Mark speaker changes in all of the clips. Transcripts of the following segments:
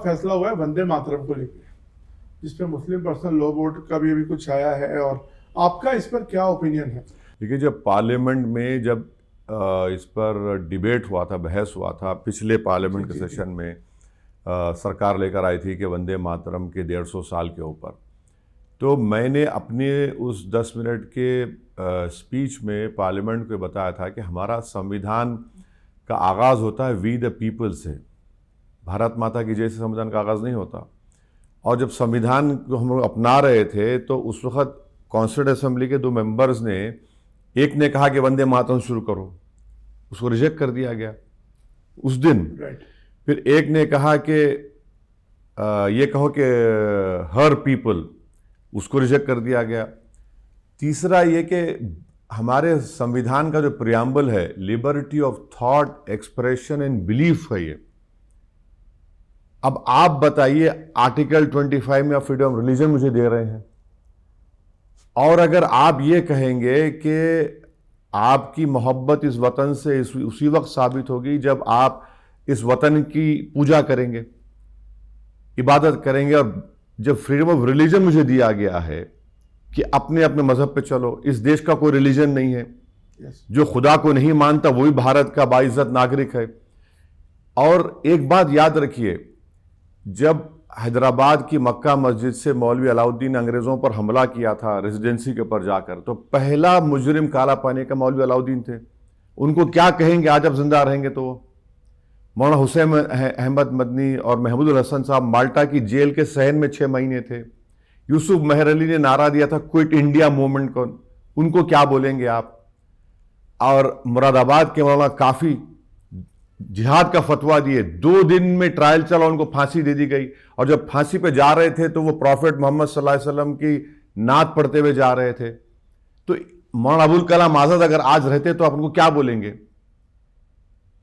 Speaker 1: फैसला हुआ है वंदे मातरम को लेकर, जिसपे मुस्लिम पर्सनल लॉ बोर्ड का भी अभी कुछ आया है, और आपका इस पर क्या ओपिनियन है?
Speaker 2: देखिए, जब पार्लियामेंट में जब इस पर डिबेट हुआ था, बहस हुआ था पिछले पार्लियामेंट के सेशन में, सरकार लेकर आई थी कि वंदे मातरम के 150 साल के ऊपर, तो मैंने अपने उस 10 मिनट के स्पीच में पार्लियामेंट को बताया था कि हमारा संविधान का आगाज़ होता है वी द पीपल से, भारत माता की जय से संविधान का आगाज़ नहीं होता। और जब संविधान को हम लोग अपना रहे थे तो उस वक्त कॉन्स्टिट्यूंट असेंबली के 2 मेंबर्स ने, एक ने कहा कि वंदे मातरम शुरू करो, उसको रिजेक्ट कर दिया गया उस दिन। फिर एक ने कहा कि ये कहो कि हर पीपल, उसको रिजेक्ट कर दिया गया। तीसरा ये कि हमारे संविधान का जो प्रियम्बल है, liberty of thought, expression and belief है ये। अब आप बताइए, आर्टिकल 25 में आप फ्रीडम ऑफ रिलीजन मुझे दे रहे हैं, और अगर आप ये कहेंगे कि आपकी मोहब्बत इस वतन से उसी वक्त साबित होगी जब आप इस वतन की पूजा करेंगे, इबादत करेंगे, और जब फ्रीडम ऑफ रिलीजन मुझे दिया गया है कि अपने अपने मजहब पे चलो, इस देश का कोई रिलीजन नहीं है, जो खुदा को नहीं मानता वही भारत का बाइज्जत नागरिक है। और एक बात याद रखिए, जब हैदराबाद की मक्का मस्जिद से मौलवी अलाउद्दीन ने अंग्रेजों पर हमला किया था रेजिडेंसी के ऊपर जाकर, तो पहला मुजरिम काला पानी का मौलवी अलाउद्दीन थे। उनको क्या कहेंगे आज आप जिंदा रहेंगे तो? मौलाना हुसैन अहमद मदनी और महमूद हसन साहब माल्टा की जेल के सहन में 6 महीने थे। यूसुफ मेहर अली ने नारा दिया था क्विट इंडिया मूवमेंट को, उनको क्या बोलेंगे आप? और मुरादाबाद के मौलाना काफी जिहाद का फतवा दिए, 2 दिन में ट्रायल चला, उनको फांसी दे दी गई, और जब फांसी पे जा रहे थे तो वो प्रॉफेट मोहम्मद सल्लल्लाहु अलैहि वसल्लम की नात पढ़ते हुए जा रहे थे। तो मौलाना अबुल कलाम आजाद अगर आज रहते तो आप उनको क्या बोलेंगे?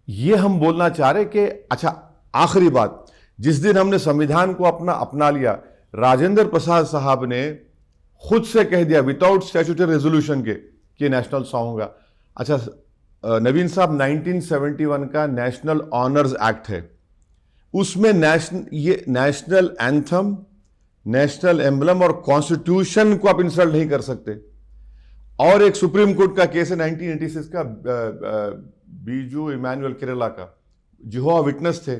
Speaker 2: ये हम बोलना चाह रहे कि अच्छा, आखिरी बात, जिस दिन हमने संविधान को अपना लिया, राजेंद्र प्रसाद साहब ने खुद से कह दिया विदाउट स्टैट्यूटरी रेजोल्यूशन के कि नेशनल सॉन्ग होगा। अच्छा नवीन साहब, 1971 का नेशनल ऑनर्स एक्ट है, उसमें नेशनल एंथम, नेशनल एम्बलम और कॉन्स्टिट्यूशन को आप इंसल्ट नहीं कर सकते। और एक सुप्रीम कोर्ट का केस है 1986 का, बीजू इमानुएल केरला का, जिहोवा विटनेस थे,